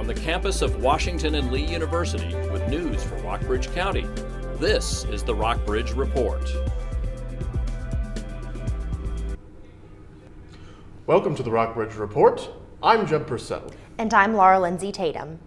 from the campus of Washington and Lee University with news for Rockbridge County. This is the Rockbridge Report. Welcome to the Rockbridge Report. I'm Jeb Purcell. And I'm Laura Lindsay Tatum.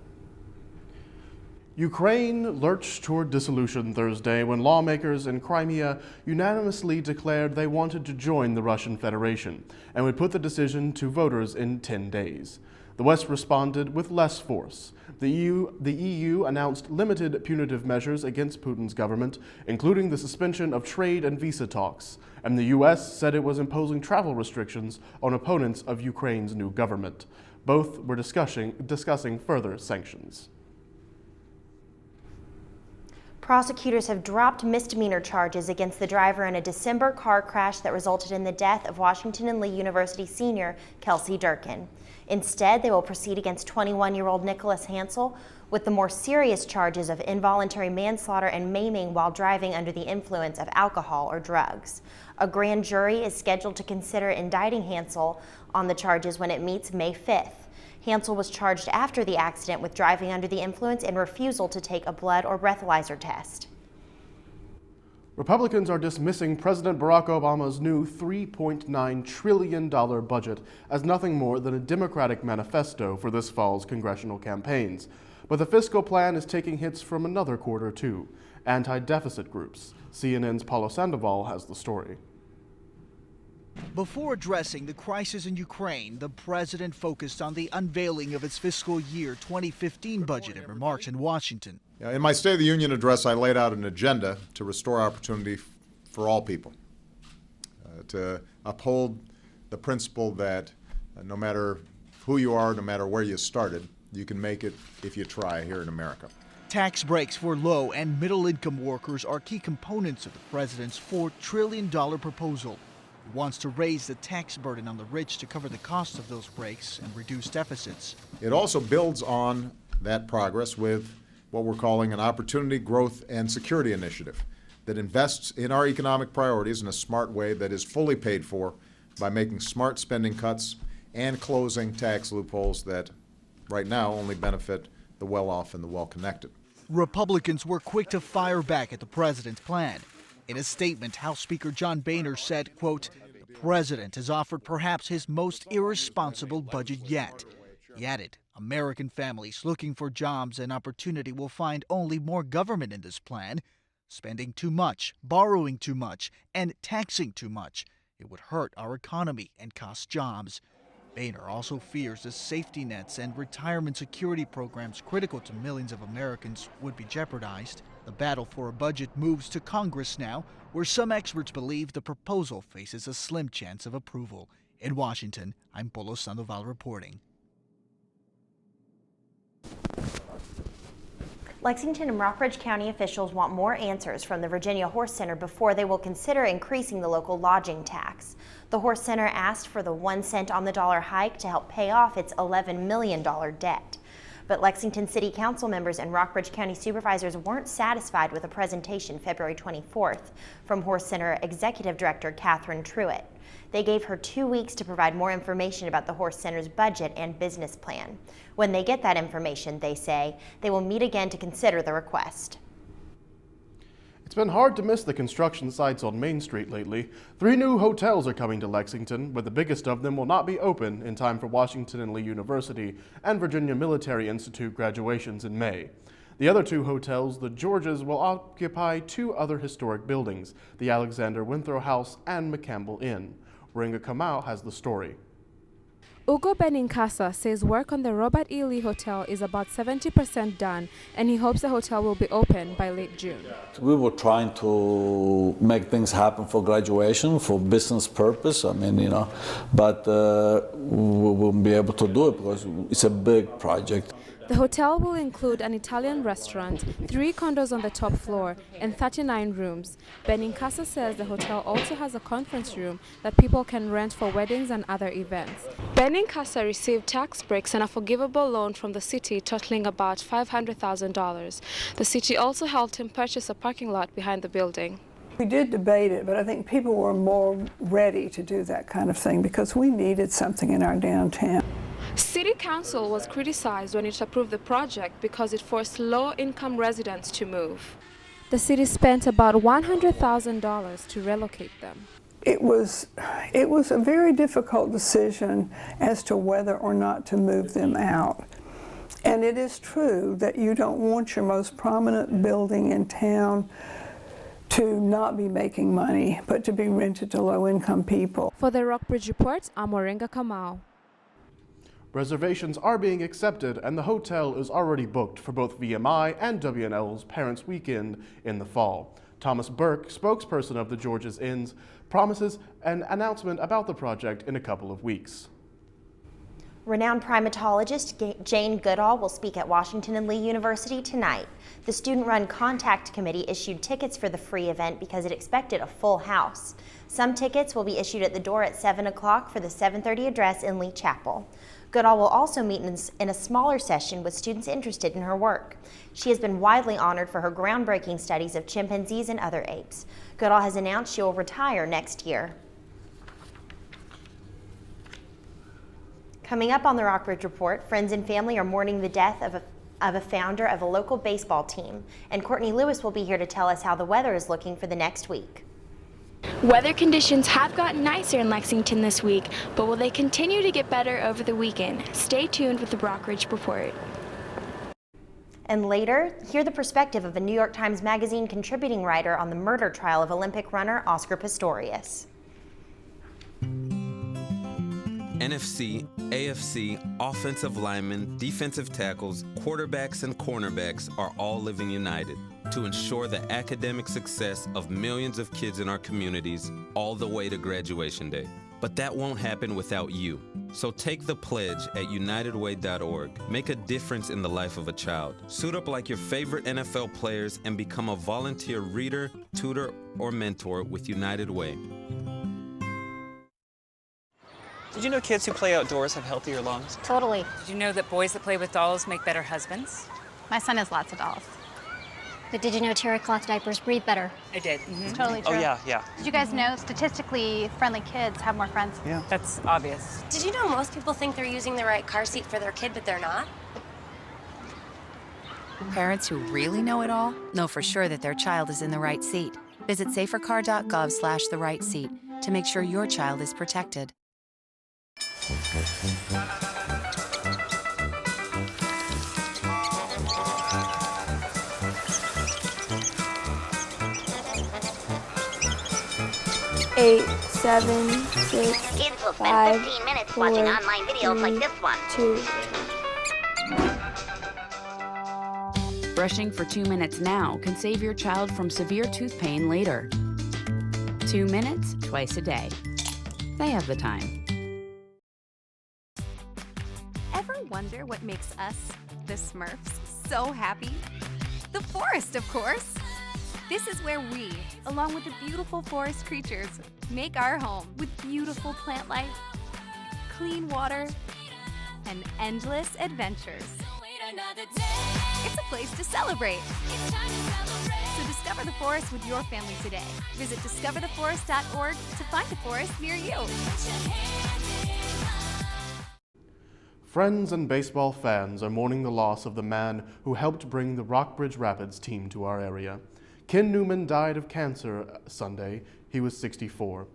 Ukraine lurched toward dissolution Thursday when lawmakers in Crimea unanimously declared they wanted to join the Russian Federation and would put the decision to voters in 10 days. The West responded with less force. The EU announced limited punitive measures against Putin's government, including the suspension of trade and visa talks, and the US said it was imposing travel restrictions on opponents of Ukraine's new government. Both were discussing further sanctions. Prosecutors have dropped misdemeanor charges against the driver in a December car crash that resulted in the death of Washington and Lee University senior Kelsey Durkin. Instead, they will proceed against 21-year-old Nicholas Hansel with the more serious charges of involuntary manslaughter and maiming while driving under the influence of alcohol or drugs. A grand jury is scheduled to consider indicting Hansel on the charges when it meets May 5th. Hansel was charged after the accident with driving under the influence and refusal to take a blood or breathalyzer test. Republicans are dismissing President Barack Obama's new $3.9 trillion budget as nothing more than a Democratic manifesto for this fall's congressional campaigns. But the fiscal plan is taking hits from another quarter, too. Anti-deficit groups. CNN's Paulo Sandoval has the story. Before addressing the crisis in Ukraine, the president focused on the unveiling of its fiscal year 2015 budget in remarks in Washington. In my State of the Union address, I laid out an agenda to restore opportunity for all people, to uphold the principle that no matter who you are, no matter where you started, you can make it if you try here in America. Tax breaks for low and middle-income workers are key components of the president's $4 trillion proposal. He wants to raise the tax burden on the rich to cover the cost of those breaks and reduce deficits. It also builds on that progress with what we're calling an Opportunity, Growth, and Security Initiative that invests in our economic priorities in a smart way that is fully paid for by making smart spending cuts and closing tax loopholes that right now only benefit the well-off and the well-connected. Republicans were quick to fire back at the president's plan. In a statement, House Speaker John Boehner said, quote, "The president has offered perhaps his most irresponsible budget yet." He added, American families looking for jobs and opportunity will find only more government in this plan. Spending too much, borrowing too much, and taxing too much. It would hurt our economy and cost jobs. Boehner also fears the safety nets and retirement security programs critical to millions of Americans would be jeopardized. The battle for a budget moves to Congress now, where some experts believe the proposal faces a slim chance of approval. In Washington, I'm Paulo Sandoval reporting. Lexington and Rockbridge County officials want more answers from the Virginia Horse Center before they will consider increasing the local lodging tax. The Horse Center asked for the 1 cent on the dollar hike to help pay off its $11 million debt. But Lexington City Council members and Rockbridge County supervisors weren't satisfied with a presentation February 24th from Horse Center Executive Director Catherine Truitt. They gave her 2 weeks to provide more information about the Horse Center's budget and business plan. When they get that information, they say, they will meet again to consider the request. It's been hard to miss the construction sites on Main Street lately. 3 new hotels are coming to Lexington, but the biggest of them will not be open in time for Washington and Lee University and Virginia Military Institute graduations in May. The other 2 hotels, the Georges, will occupy 2 other historic buildings, the Alexander Winthrop House and McCampbell Inn. Ringa Kamau has the story. Ugo Benincasa says work on the Robert E. Lee Hotel is about 70% done, and he hopes the hotel will be open by late June. We were trying to make things happen for graduation, for business purpose, but we won't be able to do it because it's a big project. The hotel will include an Italian restaurant, 3 condos on the top floor, and 39 rooms. Benincasa says the hotel also has a conference room that people can rent for weddings and other events. Benincasa received tax breaks and a forgivable loan from the city totaling about $500,000. The city also helped him purchase a parking lot behind the building. We did debate it, but I think people were more ready to do that kind of thing because we needed something in our downtown. City City Council was criticized when it approved the project because it forced low-income residents to move. The city spent about $100,000 to relocate them. It was a very difficult decision as to whether or not to move them out. And it is true that you don't want your most prominent building in town to not be making money, but to be rented to low-income people. For the Rockbridge Report, I'm Moringa Kamau. Reservations are being accepted and the hotel is already booked for both VMI and WNL's Parents Weekend in the fall. Thomas Burke, spokesperson of the George's Inns, promises an announcement about the project in a couple of weeks. Renowned primatologist Jane Goodall will speak at Washington and Lee University tonight. The student-run Contact Committee issued tickets for the free event because it expected a full house. Some tickets will be issued at the door at 7 o'clock for the 7:30 address in Lee Chapel. Goodall will also meet in a smaller session with students interested in her work. She has been widely honored for her groundbreaking studies of chimpanzees and other apes. Goodall has announced she will retire next year. Coming up on the Rockbridge Report, friends and family are mourning the death of a founder of a local baseball team. And Courtney Lewis will be here to tell us how the weather is looking for the next week. Weather conditions have gotten nicer in Lexington this week, but will they continue to get better over the weekend? Stay tuned with the Rockbridge Report. And later, hear the perspective of a New York Times Magazine contributing writer on the murder trial of Olympic runner Oscar Pistorius. NFC, AFC, offensive linemen, defensive tackles, quarterbacks, and cornerbacks are all living united to ensure the academic success of millions of kids in our communities all the way to graduation day. But that won't happen without you. So take the pledge at unitedway.org. Make a difference in the life of a child. Suit up like your favorite NFL players and become a volunteer reader, tutor, or mentor with United Way. Did you know kids who play outdoors have healthier lungs? Totally. Did you know that boys that play with dolls make better husbands? My son has lots of dolls. But did you know terry cloth diapers breathe better? I did. It's totally true. Oh, yeah. Did you guys know statistically friendly kids have more friends? Yeah. That's obvious. Did you know most people think they're using the right car seat for their kid, but they're not? Parents who really know it all know for sure that their child is in the right seat. Visit safercar.gov/the-right-seat to make sure your child is protected. Eight, 7, 6, Kids will spend 5, 15 minutes 4, watching online videos like this one. 2. Brushing for 2 minutes now can save your child from severe tooth pain later. 2 minutes twice a day. They have the time. Ever wonder what makes us, the Smurfs, so happy? The forest, of course. This is where we, along with the beautiful forest creatures, make our home with beautiful plant life, clean water, and endless adventures. It's a place to celebrate. So discover the forest with your family today. Visit discovertheforest.org to find a forest near you. Friends and baseball fans are mourning the loss of the man who helped bring the Rockbridge Rapids team to our area. Ken Newman died of cancer Sunday. He was 64.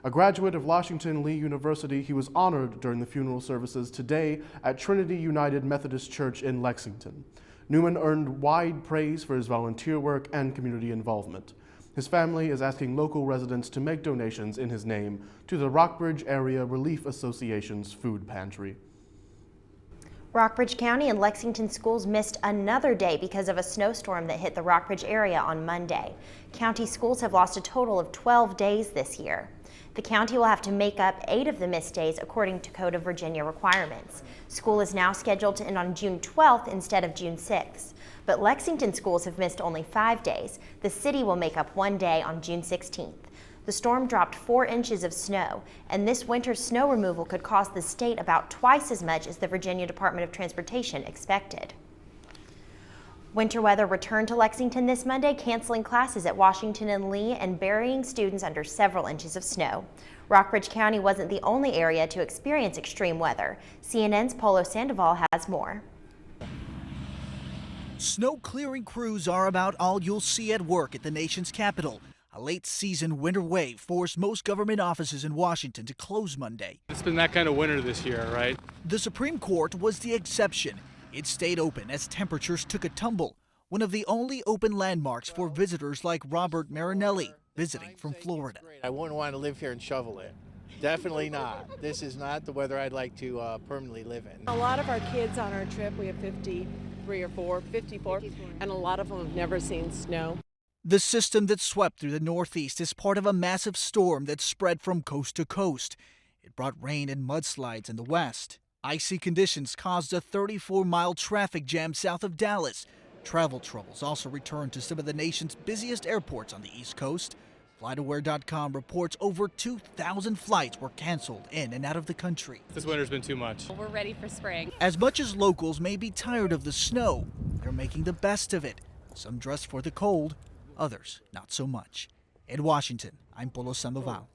A graduate of Washington and Lee University, he was honored during the funeral services today at Trinity United Methodist Church in Lexington. Newman earned wide praise for his volunteer work and community involvement. His family is asking local residents to make donations in his name to the Rockbridge Area Relief Association's food pantry. Rockbridge County and Lexington schools missed another day because of a snowstorm that hit the Rockbridge area on Monday. County schools have lost a total of 12 days this year. The county will have to make up 8 of the missed days according to Code of Virginia requirements. School is now scheduled to end on June 12th instead of June 6th. But Lexington schools have missed only 5 days. The city will make up 1 day on June 16th. The storm dropped 4 inches of snow, and this winter's snow removal could cost the state about twice as much as the Virginia Department of Transportation expected. Winter weather returned to Lexington this Monday, canceling classes at Washington and Lee and burying students under several inches of snow. Rockbridge County wasn't the only area to experience extreme weather. CNN's Polo Sandoval has more. Snow clearing crews are about all you'll see at work at the nation's capital. A late-season winter wave forced most government offices in Washington to close Monday. It's been that kind of winter this year, right? The Supreme Court was the exception. It stayed open as temperatures took a tumble, one of the only open landmarks for visitors like Robert Marinelli, visiting from Florida. I wouldn't want to live here and shovel it. Definitely not. This is not the weather I'd like to permanently live in. A lot of our kids on our trip, we have 54, and a lot of them have never seen snow. The system that swept through the Northeast is part of a massive storm that spread from coast to coast. It brought rain and mudslides in the west. Icy conditions caused a 34-mile traffic jam south of Dallas. Travel troubles also returned to some of the nation's busiest airports on the East Coast. FlightAware.com reports over 2,000 flights were canceled in and out of the country. This winter's been too much. We're ready for spring. As much as locals may be tired of the snow, they're making the best of it. Some dress for the cold, others not so much. In Washington, I'm Polo Sandoval.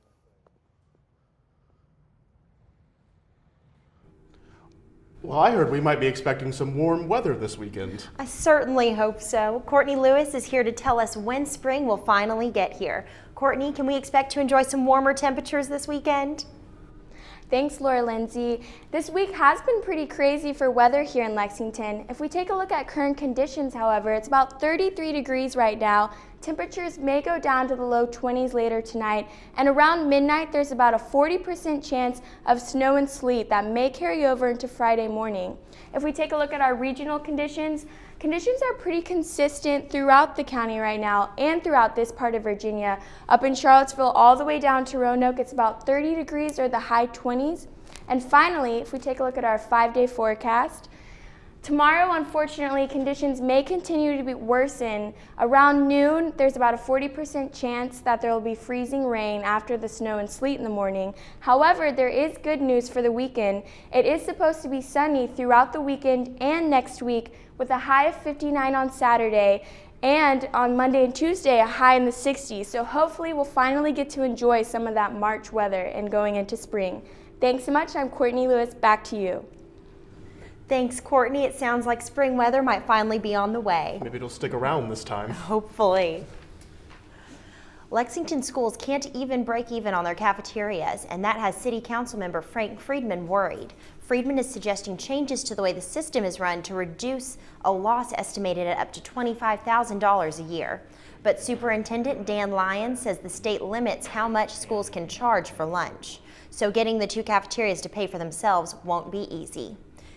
Well, I heard we might be expecting some warm weather this weekend. I certainly hope so. Courtney Lewis is here to tell us when spring will finally get here. Courtney, can we expect to enjoy some warmer temperatures this weekend? Thanks, Laura Lindsay. This week has been pretty crazy for weather here in Lexington. If we take a look at current conditions, however, it's about 33 degrees right now. Temperatures may go down to the low 20s later tonight, and around midnight there's about a 40% chance of snow and sleet that may carry over into Friday morning. If we take a look at our regional conditions are pretty consistent throughout the county right now and throughout this part of Virginia. Up in Charlottesville all the way down to Roanoke, it's about 30 degrees or the high 20s. And finally, if we take a look at our 5-day forecast, tomorrow, unfortunately, conditions may continue to worsen. Around noon, there's about a 40% chance that there will be freezing rain after the snow and sleet in the morning. However, there is good news for the weekend. It is supposed to be sunny throughout the weekend and next week, with a high of 59 on Saturday, and on Monday and Tuesday, a high in the 60s. So hopefully we'll finally get to enjoy some of that March weather and going into spring. Thanks so much. I'm Courtney Lewis. Back to you. Thanks, Courtney. It sounds like spring weather might finally be on the way. Maybe it'll stick around this time. Hopefully. Lexington schools can't even break even on their cafeterias, and that has City Council member Frank Friedman worried. Friedman is suggesting changes to the way the system is run to reduce a loss estimated at up to $25,000 a year. But Superintendent Dan Lyons says the state limits how much schools can charge for lunch. So getting the two cafeterias to pay for themselves won't be easy.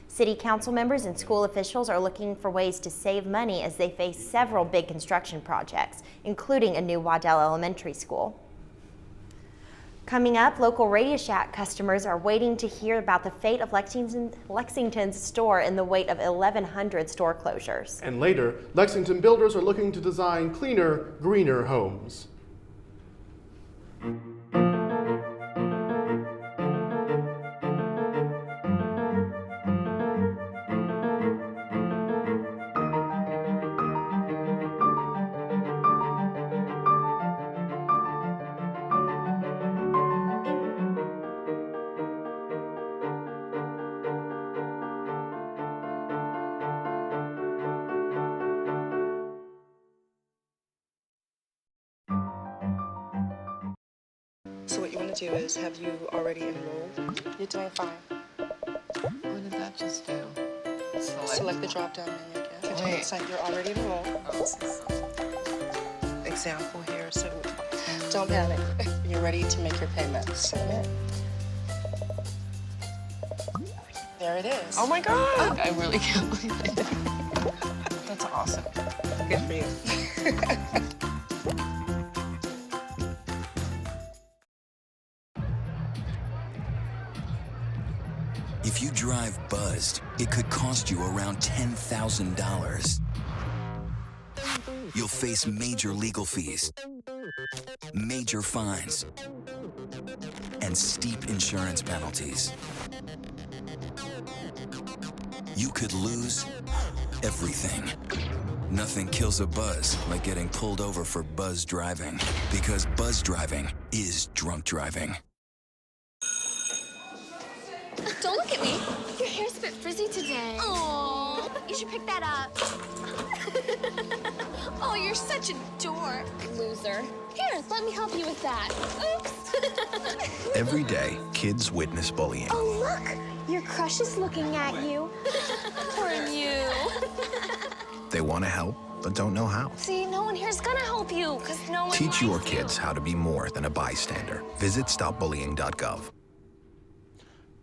City council members and school officials are looking for ways to save money as they face several big construction projects, including a new Waddell Elementary School. Coming up, local Radio Shack customers are waiting to hear about the fate of Lexington's store in the wake of 1,100 store closures. And later, Lexington builders are looking to design cleaner, greener homes. So what you want to do is, have you already enrolled? You're doing fine. What did that just do? Select the drop-down menu again. Continue to sign. You're already enrolled. Example here, so don't panic. You're ready to make your payment. Submit. There it is. Oh my God! I really can't believe it. That's awesome. Good for you. If you drive buzzed, it could cost you around $10,000. You'll face major legal fees, major fines, and steep insurance penalties. You could lose everything. Nothing kills a buzz like getting pulled over for buzz driving. Because buzz driving is drunk driving. Don't look at me. Your hair's a bit frizzy today. Oh, you should pick that up. Oh, you're such a dork. Loser. Here, let me help you with that. Oops. Every day, kids witness bullying. Oh, look. Your crush is looking at you. Poor you. They want to help, but don't know how. See, no one here's gonna help you, because no one Teach your likes you. kids how to be more than a bystander. Visit stopbullying.gov.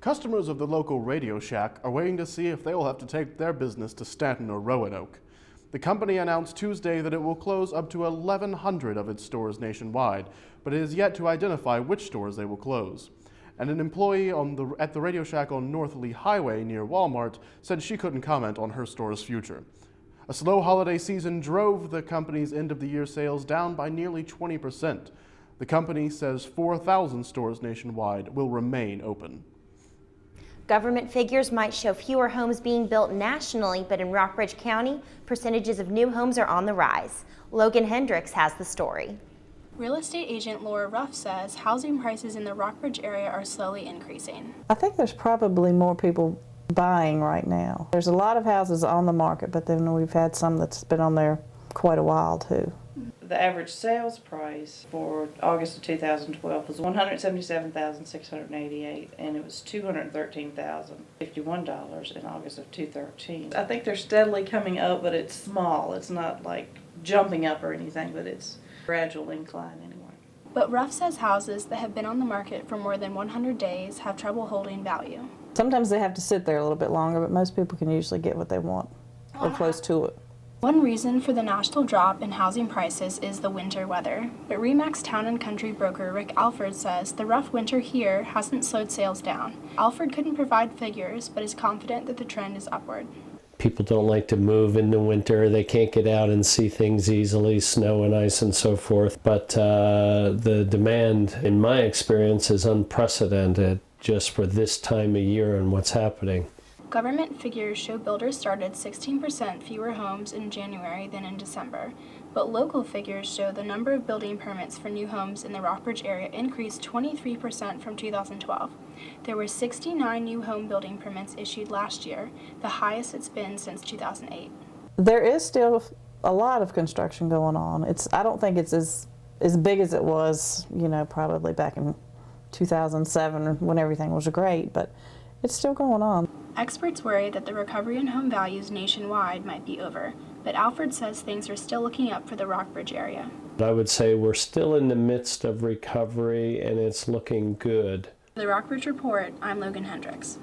Customers of the local Radio Shack are waiting to see if they will have to take their business to Stanton or Roanoke. The company announced Tuesday that it will close up to 1,100 of its stores nationwide, but it is yet to identify which stores they will close. And an employee at the Radio Shack on North Lee Highway near Walmart said she couldn't comment on her store's future. A slow holiday season drove the company's end-of-the-year sales down by nearly 20%. The company says 4,000 stores nationwide will remain open. Government figures might show fewer homes being built nationally, but in Rockbridge County, percentages of new homes are on the rise. Logan Hendricks has the story. Real estate agent Laura Ruff says housing prices in the Rockbridge area are slowly increasing. I think there's probably more people buying right now. There's a lot of houses on the market, but then we've had some that's been on there quite a while too. The average sales price for August of 2012 was $177,688, and it was $213,051 in August of 2013. I think they're steadily coming up, but it's small. It's not like jumping up or anything, but it's gradual incline anyway. But Ruff says houses that have been on the market for more than 100 days have trouble holding value. Sometimes they have to sit there a little bit longer, but most people can usually get what they want or close to it. One reason for the national drop in housing prices is the winter weather, but RE/MAX Town & Country broker Rick Alford says the rough winter here hasn't slowed sales down. Alford couldn't provide figures, but is confident that the trend is upward. People don't like to move in the winter. They can't get out and see things easily, snow and ice and so forth. But the demand, in my experience, is unprecedented just for this time of year and what's happening. Government figures show builders started 16% fewer homes in January than in December, but local figures show the number of building permits for new homes in the Rockbridge area increased 23% from 2012. There were 69 new home building permits issued last year, the highest it's been since 2008. There is still a lot of construction going on. I don't think it's as big as it was, probably back in 2007 when everything was great, but it's still going on. Experts worry that the recovery in home values nationwide might be over, but Alford says things are still looking up for the Rockbridge area. I would say we're still in the midst of recovery and it's looking good. For the Rockbridge Report, I'm Logan Hendricks.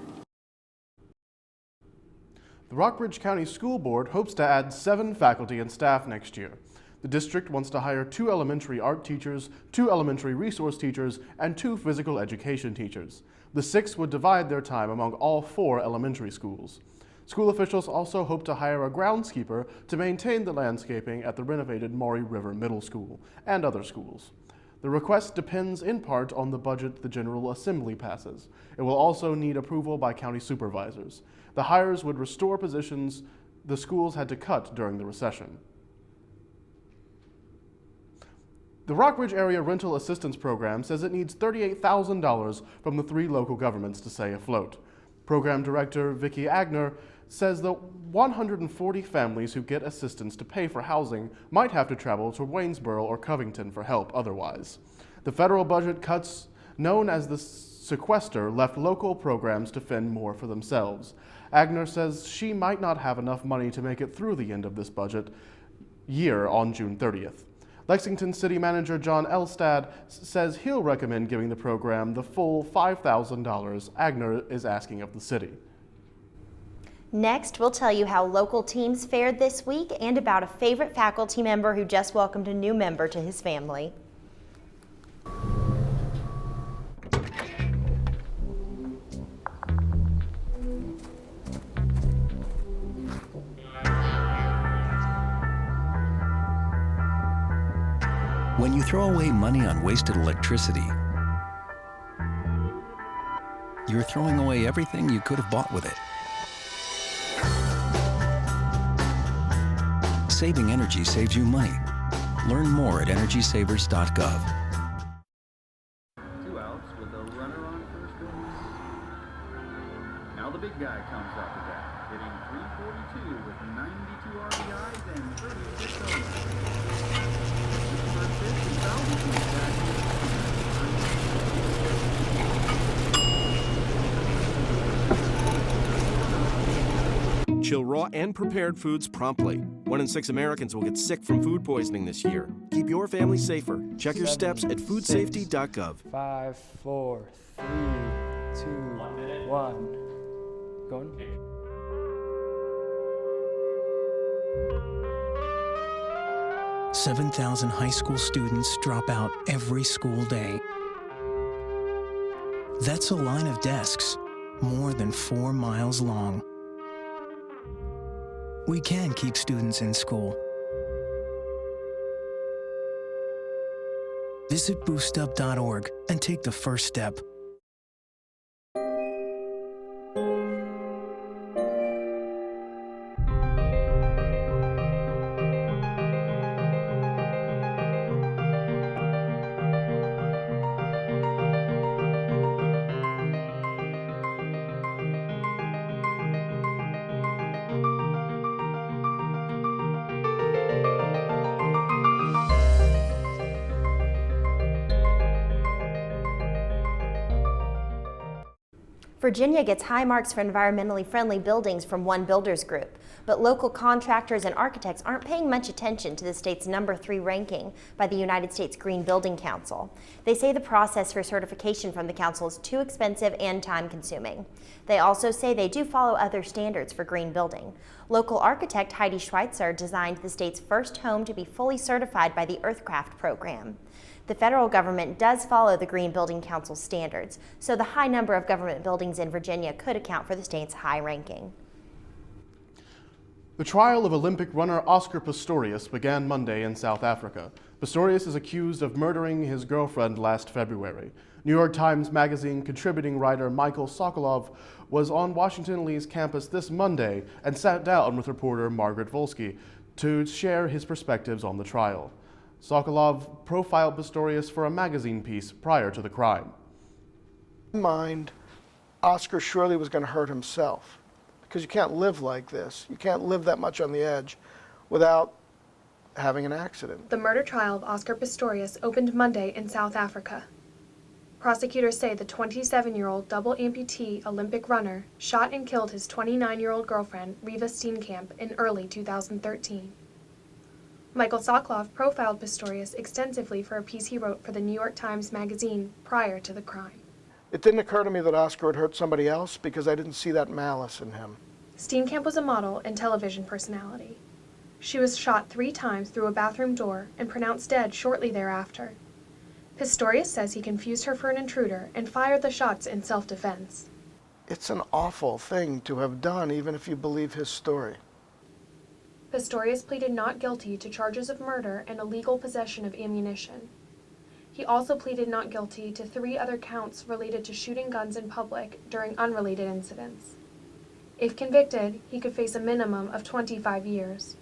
The Rockbridge County School Board hopes to add 7 faculty and staff next year. The district wants to hire 2 elementary art teachers, 2 elementary resource teachers, and 2 physical education teachers. The 6 would divide their time among all 4 elementary schools. School officials also hope to hire a groundskeeper to maintain the landscaping at the renovated Maury River Middle School and other schools. The request depends in part on the budget the General Assembly passes. It will also need approval by county supervisors. The hires would restore positions the schools had to cut during the recession. The Rockbridge Area Rental Assistance Program says it needs $38,000 from the 3 local governments to stay afloat. Program Director Vicki Agner says the 140 families who get assistance to pay for housing might have to travel to Waynesboro or Covington for help otherwise. The federal budget cuts, known as the sequester, left local programs to fend more for themselves. Agner says she might not have enough money to make it through the end of this budget year on June 30th. Lexington City Manager John Elstad says he'll recommend giving the program the full $5,000 Agner is asking of the city. Next, we'll tell you how local teams fared this week and about a favorite faculty member who just welcomed a new member to his family. When you throw away money on wasted electricity, you're throwing away everything you could have bought with it. saving energy saves you money. Learn more at energysavers.gov. 2 outs with a runner on first base. Now the big guy comes up to bat, hitting .342 with 92 RBIs and 36 homers. First pitch is fouled between the back. Chill raw and prepared foods promptly. 1 in 6 Americans will get sick from food poisoning this year. Keep your family safer. Check your steps at foodsafety.gov. 5, 4, 3, 2, 1. Going. 7,000 high school students drop out every school day. That's a line of desks, more than 4 miles long. We can keep students in school. Visit boostup.org and take the first step. Virginia gets high marks for environmentally friendly buildings from one builders group, but local contractors and architects aren't paying much attention to the state's #3 ranking by the United States Green Building Council. They say the process for certification from the council is too expensive and time-consuming. They also say they do follow other standards for green building. Local architect Heidi Schweitzer designed the state's first home to be fully certified by the Earthcraft program. The federal government does follow the Green Building Council standards, so the high number of government buildings in Virginia could account for the state's high ranking. The trial of Olympic runner Oscar Pistorius began Monday in South Africa. Pistorius is accused of murdering his girlfriend last February. New York Times Magazine contributing writer Michael Sokolov was on Washington Lee's campus this Monday and sat down with reporter Margaret Volsky to share his perspectives on the trial. Sokolov profiled Pistorius for a magazine piece prior to the crime. In mind, Oscar surely was going to hurt himself, because you can't live like this. You can't live that much on the edge without having an accident. The murder trial of Oscar Pistorius opened Monday in South Africa. Prosecutors say the 27-year-old double amputee Olympic runner shot and killed his 29-year-old girlfriend, Riva Steenkamp, in early 2013. Michael Sokolov profiled Pistorius extensively for a piece he wrote for the New York Times Magazine prior to the crime. It didn't occur to me that Oscar would hurt somebody else because I didn't see that malice in him. Steenkamp was a model and television personality. She was shot 3 times through a bathroom door and pronounced dead shortly thereafter. Pistorius says he confused her for an intruder and fired the shots in self-defense. It's an awful thing to have done, even if you believe his story. Pistorius pleaded not guilty to charges of murder and illegal possession of ammunition. He also pleaded not guilty to 3 other counts related to shooting guns in public during unrelated incidents. If convicted, he could face a minimum of 25 years.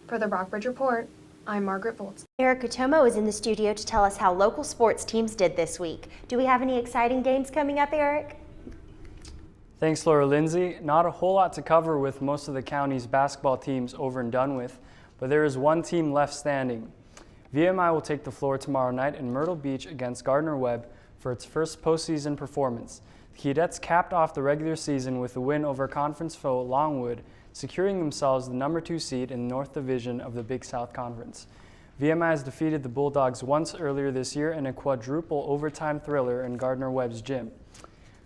For the Rockbridge Report, I'm Margaret Volz. Eric Kotomo is in the studio to tell us how local sports teams did this week. Do we have any exciting games coming up, Eric? Thanks, Laura Lindsay. Not a whole lot to cover with most of the county's basketball teams over and done with, but there is one team left standing. VMI will take the floor tomorrow night in Myrtle Beach against Gardner-Webb for its first postseason performance. The Cadets capped off the regular season with a win over conference foe Longwood, securing themselves the #2 seed in the North Division of the Big South Conference. VMI has defeated the Bulldogs once earlier this year in a quadruple overtime thriller in Gardner-Webb's gym.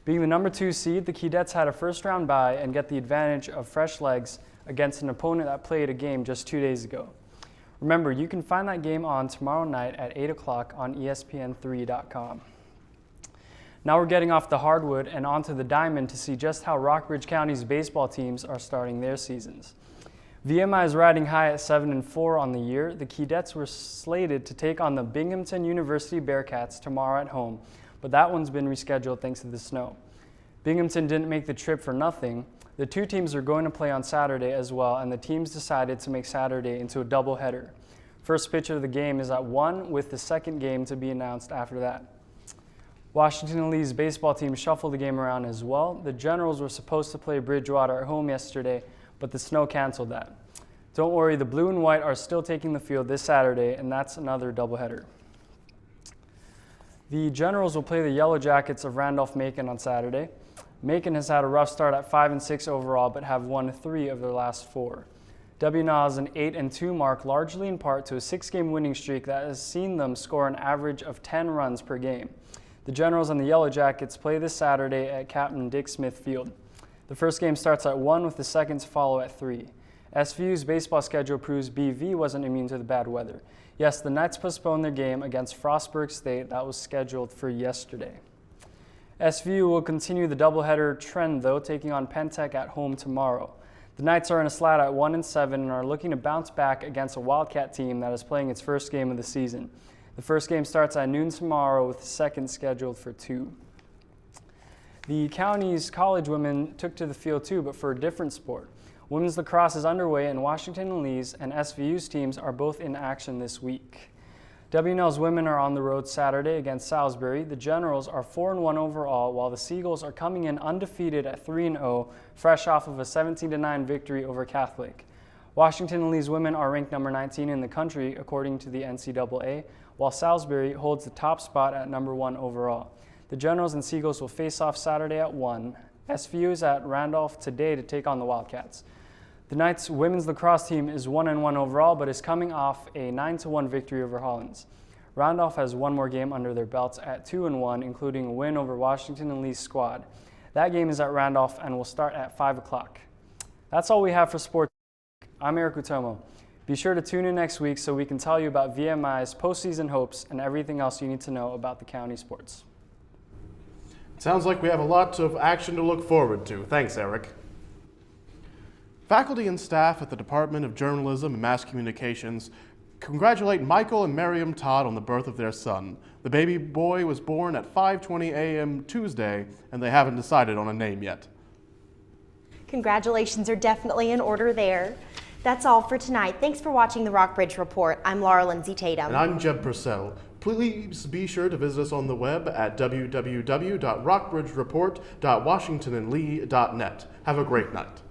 Being the #2 seed, the Cadets had a first-round bye and get the advantage of fresh legs against an opponent that played a game just 2 days ago. Remember, you can find that game on tomorrow night at 8 o'clock on ESPN3.com. Now we're getting off the hardwood and onto the diamond to see just how Rockbridge County's baseball teams are starting their seasons. VMI is riding high at 7-4 on the year. The Cadets were slated to take on the Binghamton University Bearcats tomorrow at home, but that one's been rescheduled thanks to the snow. Binghamton didn't make the trip for nothing. The two teams are going to play on Saturday as well, and the teams decided to make Saturday into a doubleheader. First pitch of the game is at 1, with the second game to be announced after that. Washington Lee's baseball team shuffled the game around as well. The Generals were supposed to play Bridgewater at home yesterday, but the snow canceled that. Don't worry, the blue and white are still taking the field this Saturday, and that's another doubleheader. The Generals will play the Yellow Jackets of Randolph-Macon on Saturday. Macon has had a rough start at 5-6 overall, but have won 3 of their last 4. W&L has an 8-2 mark, largely in part to a 6-game winning streak that has seen them score an average of 10 runs per game. The Generals and the Yellow Jackets play this Saturday at Captain Dick Smith Field. The first game starts at 1, with the second to follow at 3. SVU's baseball schedule proves BV wasn't immune to the bad weather. Yes, the Knights postponed their game against Frostburg State that was scheduled for yesterday. SVU will continue the doubleheader trend, though, taking on Pentec at home tomorrow. The Knights are in a slot at 1-7 and are looking to bounce back against a Wildcat team that is playing its first game of the season. The first game starts at noon tomorrow, with the second scheduled for 2. The county's college women took to the field too, but for a different sport. Women's lacrosse is underway, and Washington and Lee's and SVU's teams are both in action this week. W&L's women are on the road Saturday against Salisbury. The Generals are 4-1 overall, while the Seagulls are coming in undefeated at 3-0, fresh off of a 17-9 victory over Catholic. Washington and Lee's women are ranked number 19 in the country, according to the NCAA, while Salisbury holds the top spot at number 1 overall. The Generals and Seagulls will face off Saturday at 1. SVU is at Randolph today to take on the Wildcats. The Knights women's lacrosse team is 1-1 overall, but is coming off a 9-1 victory over Hollins. Randolph has one more game under their belts at 2-1, including a win over Washington and Lee's squad. That game is at Randolph and will start at 5 o'clock. That's all we have for sports. I'm Eric Utomo. Be sure to tune in next week so we can tell you about VMI's postseason hopes and everything else you need to know about the county sports. It sounds like we have a lot of action to look forward to. Thanks, Eric. Faculty and staff at the Department of Journalism and Mass Communications congratulate Michael and Miriam Todd on the birth of their son. The baby boy was born at 5:20 a.m. Tuesday, and they haven't decided on a name yet. Congratulations are definitely in order there. That's all for tonight. Thanks for watching the Rockbridge Report. I'm Laura Lindsay Tatum. And I'm Jeb Purcell. Please be sure to visit us on the web at www.rockbridgereport.washingtonandlee.net. Have a great night.